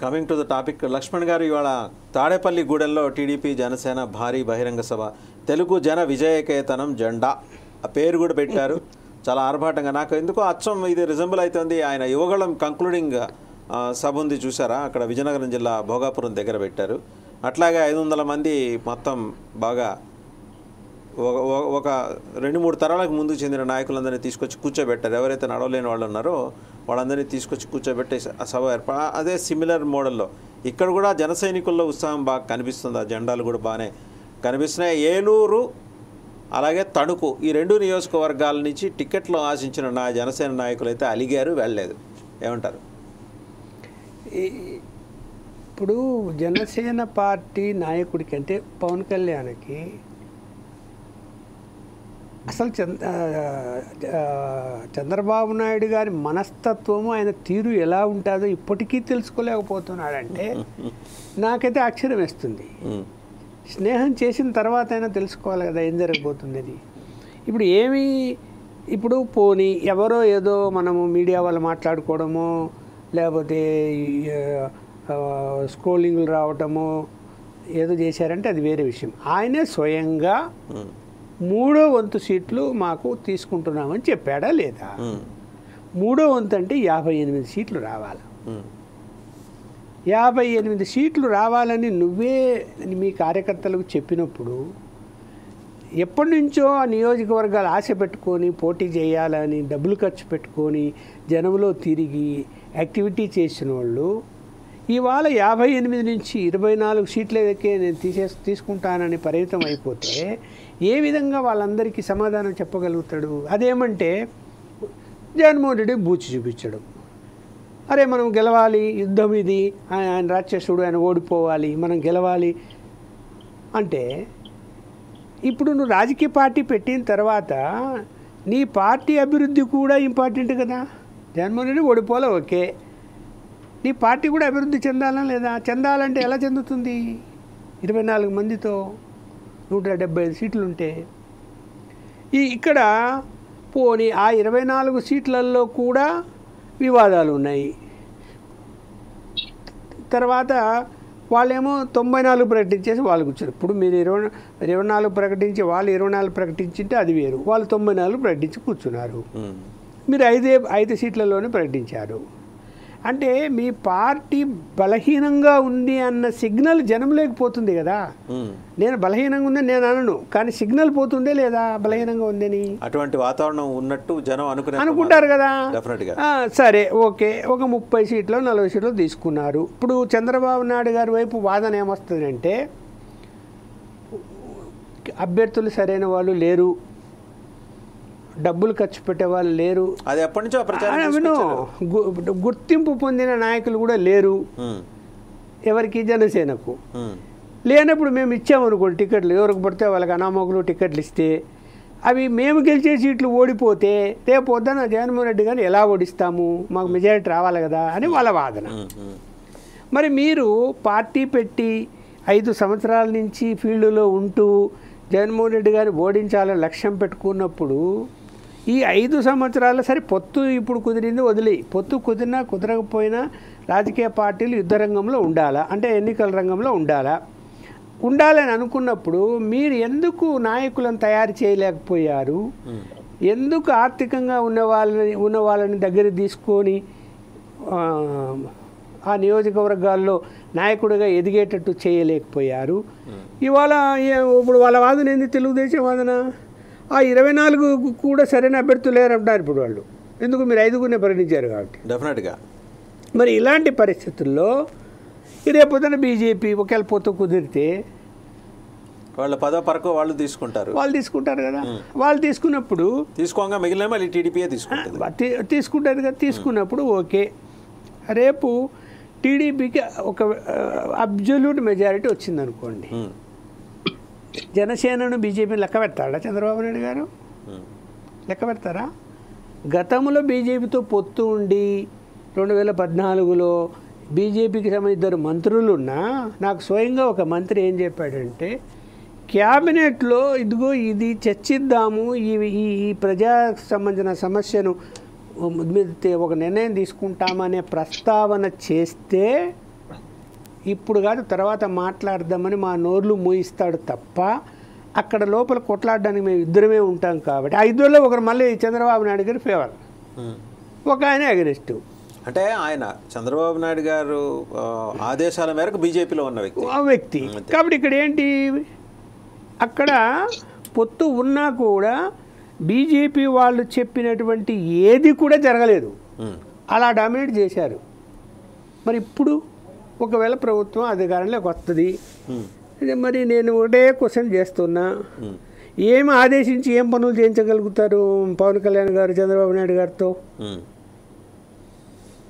Coming to the topic, Laxman గారు, ఇవాళ తాడేపల్లిగూడెంలో TDP Janasena భారీ బహిరంగ సభ, తెలుగు జన విజయకేతనం జెండా, ఆ పేరు కూడా పెట్టారు చాలా ఆర్భాటంగా. నాకు ఎందుకో అచ్చం ఇది రిజంబుల్ అవుతుంది ఆయన యువగళం కంక్లూడింగ్ సభ ఉంది చూసారా, అక్కడ విజయనగరం జిల్లా భోగాపురం దగ్గర పెట్టారు. అట్లాగే 500 మంది మొత్తం బాగా ఒక 2-3 తరాలకు ముందుకు చెందిన నాయకులందరినీ తీసుకొచ్చి కూర్చోబెట్టారు. ఎవరైతే నడవలేని వాళ్ళు ఉన్నారో వాళ్ళందరినీ తీసుకొచ్చి కూర్చోబెట్టి సభ అదే సిమిలర్ మోడల్లో ఇక్కడ కూడా జన సైనికుల్లో ఉత్సాహం బాగా కనిపిస్తుంది. ఆ జెండాలు కూడా బాగానే కనిపిస్తున్నాయి. ఏలూరు అలాగే తణుకు ఈ 2 నియోజకవర్గాల నుంచి టికెట్లు ఆశించిన జనసేన నాయకులు అయితే అలిగారు, వెళ్ళలేదు. ఏమంటారు? ఇప్పుడు జనసేన పార్టీ నాయకుడికి అంటే పవన్ కళ్యాణ్కి అసలు చంద్రబాబు నాయుడు గారి మనస్తత్వము, ఆయన తీరు ఎలా ఉంటుందో ఇప్పటికీ తెలుసుకోలేకపోతున్నాడంటే నాకైతే ఆశ్చర్యం వేస్తుంది. స్నేహం చేసిన తర్వాత అయినా తెలుసుకోవాలి కదా ఏం జరగబోతుంది అని. ఇప్పుడు పోనీ ఎవరో ఏదో మనము మీడియా వాళ్ళు మాట్లాడుకోవడమో లేకపోతే స్క్రోలింగ్లు రావటమో ఏదో చేశారంటే అది వేరే విషయం. ఆయనే స్వయంగా 3వ వంతు సీట్లు మాకు తీసుకుంటున్నామని చెప్పాడా లేదా? 3వ వంతు అంటే 58 సీట్లు రావాలి. 58 సీట్లు రావాలని నువ్వే మీ కార్యకర్తలకు చెప్పినప్పుడు ఎప్పటి నుంచో ఆ నియోజకవర్గాలు ఆశ పెట్టుకొని పోటీ చేయాలని డబ్బులు ఖర్చు పెట్టుకొని జనంలో తిరిగి యాక్టివిటీ చేసిన వాళ్ళు ఇవాళ 58 నుంచి 24 సీట్లకే నేను తీసుకుంటానని పరిమితం అయిపోతే ఏ విధంగా వాళ్ళందరికీ సమాధానం చెప్పగలుగుతాడు? అదేమంటే జగన్మోహన్ రెడ్డి బూచి చూపించడం, అరే మనం గెలవాలి, యుద్ధం ఇది, ఆయన రాక్షసుడు, ఆయన ఓడిపోవాలి, మనం గెలవాలి అంటే. ఇప్పుడు నువ్వు రాజకీయ పార్టీ పెట్టిన తర్వాత నీ పార్టీ అభివృద్ధి కూడా ఇంపార్టెంట్ కదా. జగన్మోహన్ రెడ్డి ఓడిపోలే, ఓకే, నీ పార్టీ కూడా అభివృద్ధి చెందాలా లేదా? చెందాలంటే ఎలా చెందుతుంది? 24 మందితో 175 సీట్లు ఉంటే ఇక్కడ పోనీ ఆ 24 సీట్లలో కూడా వివాదాలు ఉన్నాయి. తర్వాత వాళ్ళేమో 94 ప్రకటించేసి వాళ్ళు కూర్చోరు. ఇప్పుడు మీరు 24 ప్రకటించి వాళ్ళు 24 ప్రకటించింటే అది వేరు, వాళ్ళు 94 ప్రకటించి కూర్చున్నారు. మీరు 5 సీట్లలోనే ప్రకటించారు. అంటే మీ పార్టీ బలహీనంగా ఉంది అన్న సిగ్నల్ జనం లేకపోతుంది కదా. నేను బలహీనంగా ఉందని నేను అనను, కానీ సిగ్నల్ పోతుందే లేదా బలహీనంగా ఉందని? అటువంటి వాతావరణం ఉన్నట్టు జనం అనుకుంటారు కదా. సరే, ఓకే, ఒక 30 సీట్లు 40 సీట్లు తీసుకున్నారు. ఇప్పుడు చంద్రబాబు నాయుడు గారి వైపు వాదన ఏమొస్తుందంటే అభ్యర్థులు సరైన వాళ్ళు లేరు, డబ్బులు ఖర్చు పెట్టే వాళ్ళు లేరు, అది ఎప్పటి నుంచో గుర్తింపు పొందిన నాయకులు కూడా లేరు. ఎవరికి? జనసేనకు. లేనప్పుడు మేము ఇచ్చామనుకోండి టికెట్లు, ఎవరికి పడితే వాళ్ళకి అనామకులు టికెట్లు ఇస్తే అవి మేము గెలిచే సీట్లు ఓడిపోతే రేపు పొద్దున జగన్మోహన్ రెడ్డి గారిని ఎలా ఓడిస్తాము, మాకు మెజారిటీ రావాలి కదా అని వాళ్ళ వాదన. మరి మీరు పార్టీ పెట్టి 5 సంవత్సరాల నుంచి ఫీల్డ్లో ఉంటూ జగన్మోహన్ రెడ్డి గారిని ఓడించాలని లక్ష్యం పెట్టుకున్నప్పుడు ఈ 5 సంవత్సరాలు సరే పొత్తు ఇప్పుడు కుదిరింది వదిలి, పొత్తు కుదిరినా కుదరకపోయినా రాజకీయ పార్టీలు యుద్ధ రంగంలో ఉండాలా, అంటే ఎన్నికల రంగంలో ఉండాలని అనుకున్నప్పుడు మీరు ఎందుకు నాయకులను తయారు చేయలేకపోయారు? ఎందుకు ఆర్థికంగా ఉన్న వాళ్ళని దగ్గర తీసుకొని ఆ నియోజకవర్గాల్లో నాయకుడిగా ఎదిగేటట్టు చేయలేకపోయారు? ఇవాళ ఇప్పుడు వాళ్ళ వాదన ఏంది? తెలుగుదేశం వాదన ఆ 24 కూడా సరైన అభ్యర్థులు లేరంటారు ఇప్పుడు వాళ్ళు. ఎందుకు? మీరు 5గురినే ప్రకటించారు కాబట్టి. డెఫినెట్గా. మరి ఇలాంటి పరిస్థితుల్లో రేపొద్దున బీజేపీ ఒకవేళ పొత్తు కుదిరితే వాళ్ళ 10వ పరకు వాళ్ళు తీసుకుంటారు కదా. వాళ్ళు తీసుకున్నప్పుడు తీసుకోగా మిగిలిన మళ్ళీ టీడీపీ తీసుకుంటారు కదా. తీసుకున్నప్పుడు ఓకే, రేపు టీడీపీకి ఒక అబ్జల్యూట్ మెజారిటీ వచ్చిందనుకోండి, జనసేనను బీజేపీని లెక్క పెడతాడా చంద్రబాబు నాయుడు గారు? లెక్క పెడతారా? గతంలో బీజేపీతో పొత్తు ఉండి 2014లో బీజేపీకి సంబంధించిన 2 మంత్రులు ఉన్నా నాకు స్వయంగా ఒక మంత్రి ఏం చెప్పాడంటే క్యాబినెట్లో ఇదిగో ఇది చర్చిద్దాము, ఈ ప్రజాకు సంబంధించిన సమస్యను ఒక నిర్ణయం తీసుకుంటామనే ప్రస్తావన చేస్తే ఇప్పుడు కాదు తర్వాత మాట్లాడదామని మా నోర్లు మూయిస్తాడు తప్ప అక్కడ లోపల కొట్లాడడానికి మేము ఇద్దరమే ఉంటాం కాబట్టి ఆ ఇద్దరులో ఒకరు మళ్ళీ చంద్రబాబు నాయుడు గారి ఫేవర్, ఒక ఆయన అగెనిస్ట్. అంటే ఆయన చంద్రబాబు నాయుడు గారు ఆదేశాల మేరకు బీజేపీలో ఉన్న వ్యక్తి కాబట్టి ఇక్కడ ఏంటి, అక్కడ పొత్తు ఉన్నా కూడా బీజేపీ వాళ్ళు చెప్పినటువంటి ఏది కూడా జరగలేదు, అలా డామినేట్ చేశారు. మరి ఇప్పుడు ఒకవేళ ప్రభుత్వం అధికారంలోకి వస్తుంది, మరి నేను ఒకటే క్వశ్చన్ చేస్తున్నా, ఏం ఆదేశించి ఏం పనులు చేయించగలుగుతారు పవన్ కళ్యాణ్ గారు చంద్రబాబు నాయుడు గారితో?